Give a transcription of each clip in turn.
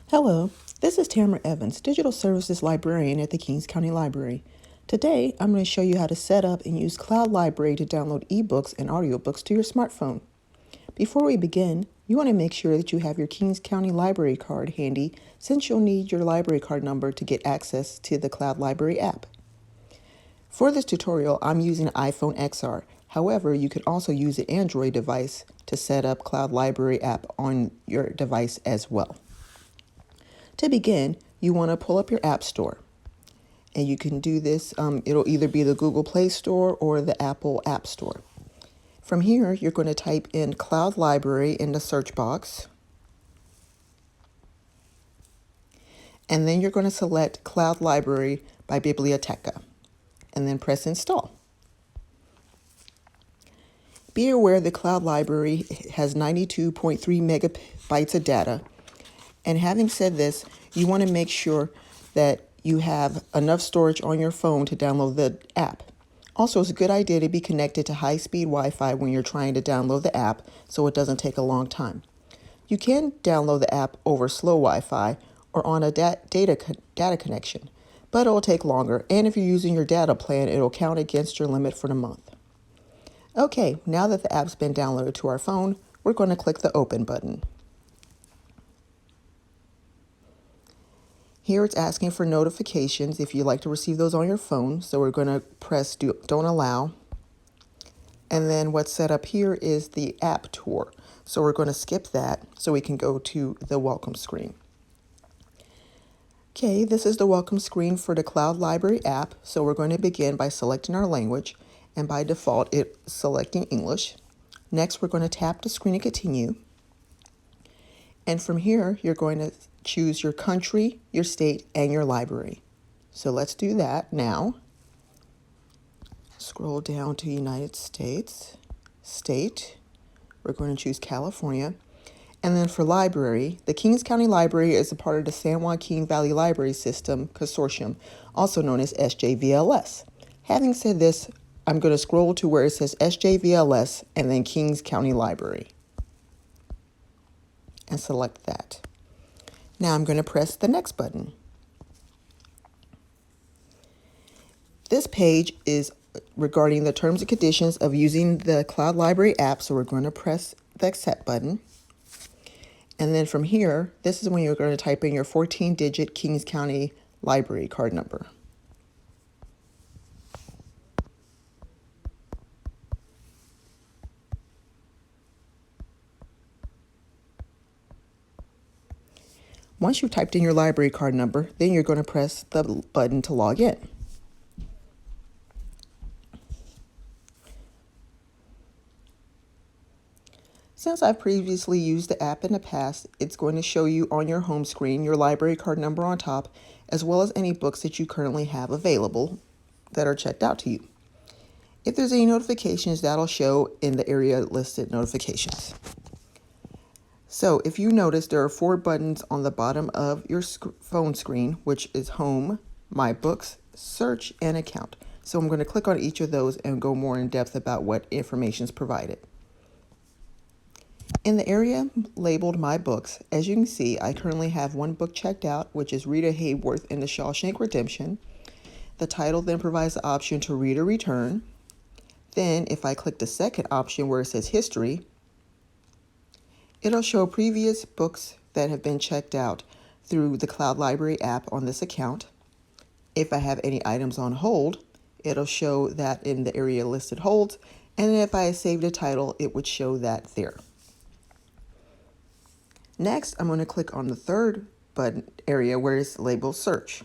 Hello, this is Tamara Evans, Digital Services Librarian at the Kings County Library. Today, I'm going to show you how to set up and use CloudLibrary to download ebooks and audiobooks to your smartphone. Before we begin, you want to make sure that you have your Kings County Library card handy, since you'll need your library card number to get access to the CloudLibrary app. For this tutorial, I'm using an iPhone XR. However, you could also use an Android device to set up CloudLibrary app on your device as well. To begin, you want to pull up your App Store. And you can do this, it'll either be the Google Play Store or the Apple App Store. From here, you're going to type in CloudLibrary in the search box. And then you're going to select CloudLibrary by Biblioteca. And then press Install. Be aware the CloudLibrary has 92.3 megabytes of data. And having said this, you want to make sure that you have enough storage on your phone to download the app. Also, it's a good idea to be connected to high-speed Wi-Fi when you're trying to download the app so it doesn't take a long time. You can download the app over slow Wi-Fi or on a data connection, but it'll take longer, and if you're using your data plan, it'll count against your limit for the month. Okay, now that the app's been downloaded to our phone, we're going to click the Open button. Here it's asking for notifications if you'd like to receive those on your phone. So we're going to press Don't Allow. And then what's set up here is the app tour. So we're going to skip that so we can go to the welcome screen. Okay, this is the welcome screen for the CloudLibrary app. So we're going to begin by selecting our language. And by default, it's selecting English. Next, we're going to tap the screen and continue. And from here, you're going to choose your country, your state, and your library. So let's do that now. Scroll down to United States, state. We're going to choose California. And then for library, the Kings County Library is a part of the San Joaquin Valley Library System Consortium, also known as SJVLS. Having said this, I'm going to scroll to where it says SJVLS and then Kings County Library. And select that. Now I'm going to press the next button. This page is regarding the terms and conditions of using the CloudLibrary app, so we're going to press the Accept button. And then from here, this is when you're going to type in your 14-digit Kings County Library card number. Once you've typed in your library card number, then you're going to press the button to log in. Since I've previously used the app in the past, it's going to show you on your home screen your library card number on top, as well as any books that you currently have available that are checked out to you. If there's any notifications, that'll show in the area listed notifications. So if you notice, there are 4 buttons on the bottom of your phone screen, which is Home, My Books, Search, and Account. So I'm going to click on each of those and go more in depth about what information is provided. In the area labeled My Books, as you can see, I currently have one book checked out, which is Rita Hayworth in the Shawshank Redemption. The title then provides the option to read or return. Then if I click the second option where it says History, it'll show previous books that have been checked out through the CloudLibrary app on this account. If I have any items on hold, it'll show that in the area listed holds. And if I saved a title, it would show that there. Next, I'm going to click on the third button area where it's labeled Search.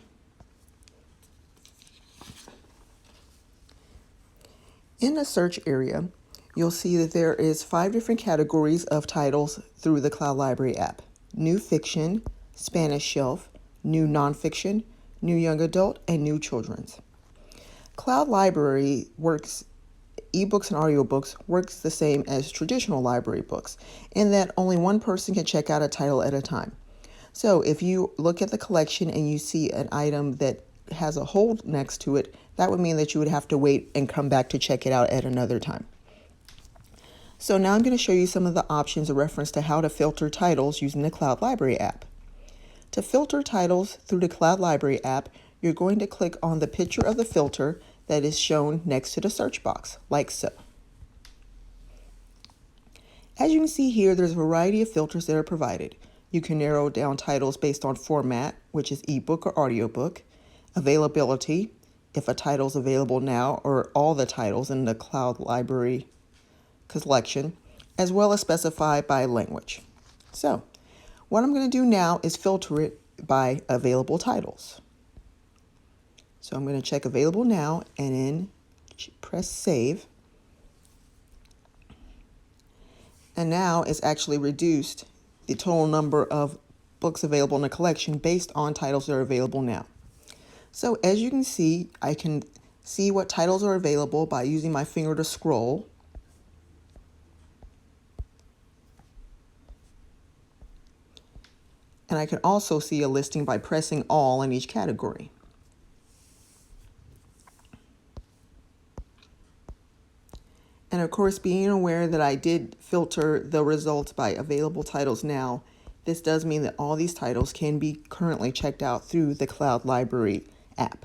In the search area, you'll see that there is 5 different categories of titles through the CloudLibrary app: New Fiction, Spanish Shelf, New Nonfiction, New Young Adult, and New Children's. CloudLibrary works, ebooks and audiobooks works the same as traditional library books, in that only one person can check out a title at a time. So if you look at the collection and you see an item that has a hold next to it, that would mean that you would have to wait and come back to check it out at another time. So now I'm going to show you some of the options in reference to how to filter titles using the CloudLibrary app. To filter titles through the CloudLibrary app, you're going to click on the picture of the filter that is shown next to the search box, like so. As you can see here, there's a variety of filters that are provided. You can narrow down titles based on format, which is ebook or audiobook, availability, if a title is available now or all the titles in the CloudLibrary collection, as well as specify by language. So, what I'm going to do now is filter it by available titles. So I'm going to check available now and then press save. And now it's actually reduced the total number of books available in the collection based on titles that are available now. So as you can see, I can see what titles are available by using my finger to scroll. And I can also see a listing by pressing all in each category. And of course, being aware that I did filter the results by available titles now, this does mean that all these titles can be currently checked out through the CloudLibrary app.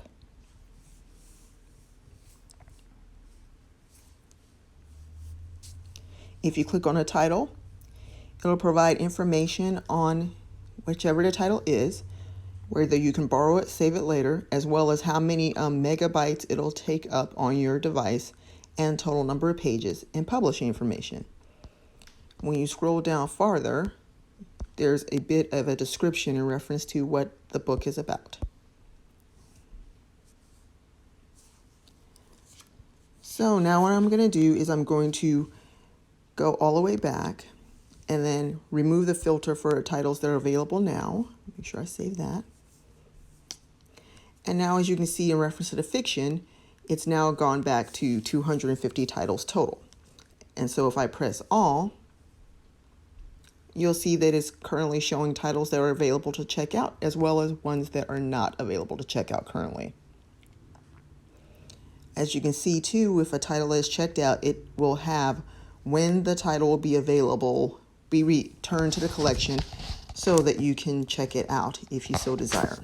If you click on a title, it'll provide information on whichever the title is, whether you can borrow it, save it later, as well as how many megabytes it'll take up on your device, and total number of pages, and publishing information. When you scroll down farther, there's a bit of a description in reference to what the book is about. So now what I'm going to do is I'm going to go all the way back and then remove the filter for titles that are available now. Make sure I save that. And now, as you can see in reference to the fiction, it's now gone back to 250 titles total. And so if I press all, you'll see that it's currently showing titles that are available to check out, as well as ones that are not available to check out currently. As you can see too, if a title is checked out, it will have when the title will be available, be returned to the collection so that you can check it out if you so desire.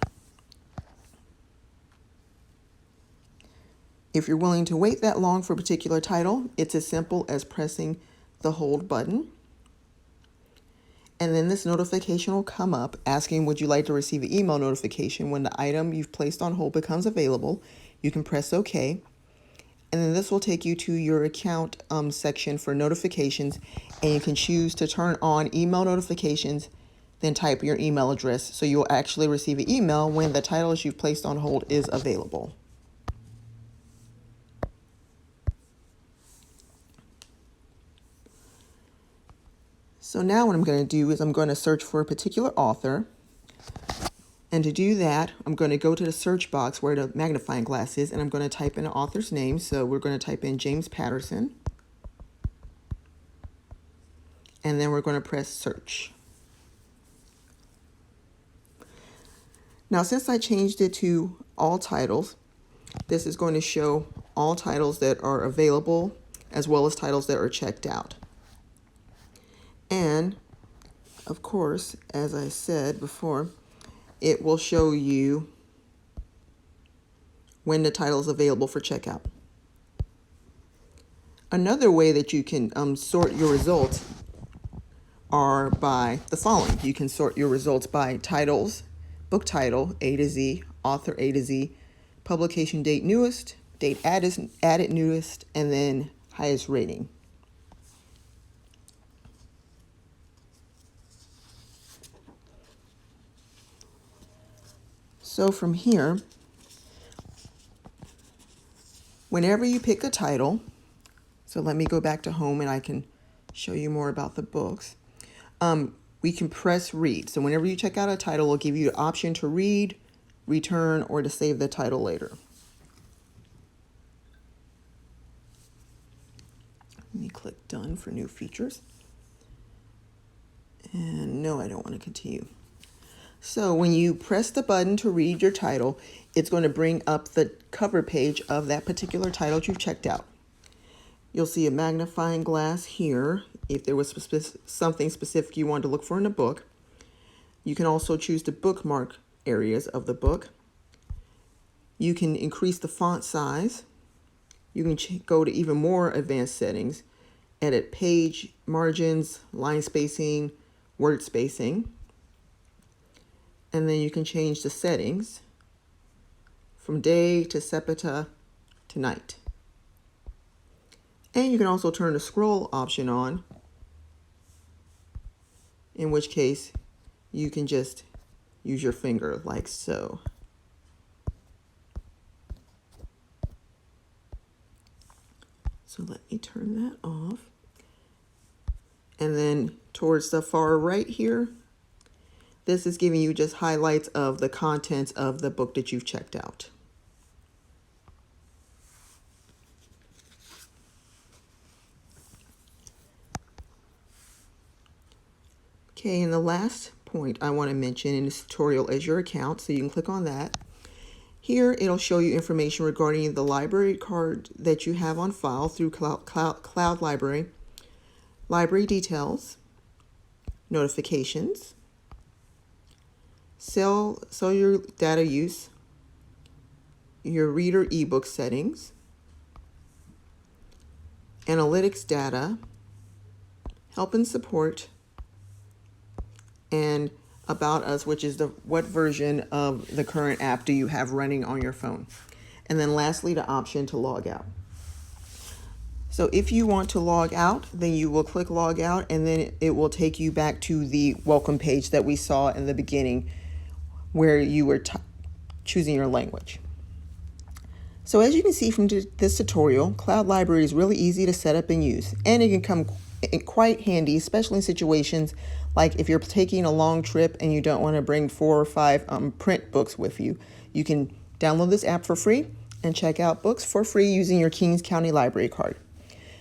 If you're willing to wait that long for a particular title, it's as simple as pressing the hold button. And then this notification will come up asking, would you like to receive an email notification when the item you've placed on hold becomes available? You can press OK. And then this will take you to your account section for notifications, and you can choose to turn on email notifications, then type your email address so you'll actually receive an email when the titles you've placed on hold is available. So now what I'm going to do is I'm going to search for a particular author. And to do that, I'm going to go to the search box where the magnifying glass is, and I'm going to type in the author's name. So we're going to type in James Patterson. And then we're going to press search. Now, since I changed it to all titles, this is going to show all titles that are available as well as titles that are checked out. And of course, as I said before, it will show you when the title is available for checkout. Another way that you can sort your results are by the following. You can sort your results by titles, book title, A to Z, author A to Z, publication date newest, date added newest, and then highest rating. So from here, whenever you pick a title, so let me go back to home and I can show you more about the books. We can press read. So whenever you check out a title, it'll give you the option to read, return, or to save the title later. Let me click done for new features. And no, I don't want to continue. So when you press the button to read your title, it's going to bring up the cover page of that particular title you've checked out. You'll see a magnifying glass here if there was something specific you wanted to look for in a book. You can also choose to bookmark areas of the book. You can increase the font size. You can go to even more advanced settings, edit page margins, line spacing, word spacing. And then you can change the settings from day to septa to night. And you can also turn the scroll option on, in which case you can just use your finger like so. So let me turn that off. And then towards the far right here, this is giving you just highlights of the contents of the book that you've checked out. Okay, and the last point I want to mention in this tutorial is your account, so you can click on that. Here, it'll show you information regarding the library card that you have on file through CloudLibrary, library details, notifications, cellular data use, your reader ebook settings, analytics data, help and support, and about us, which is what version of the current app do you have running on your phone. And then lastly, the option to log out. So if you want to log out, then you will click log out, and then it will take you back to the welcome page that we saw in the beginning where you were choosing your language. So as you can see from this tutorial, CloudLibrary is really easy to set up and use, and it can come quite handy, especially in situations like if you're taking a long trip and you don't want to bring 4 or 5 print books with you. You can download this app for free and check out books for free using your Kings County Library card.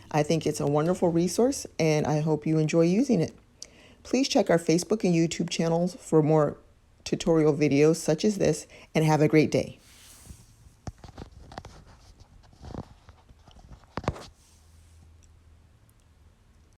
I think it's a wonderful resource, and I hope you enjoy using it. Please check our Facebook and YouTube channels for more tutorial videos such as this, and have a great day.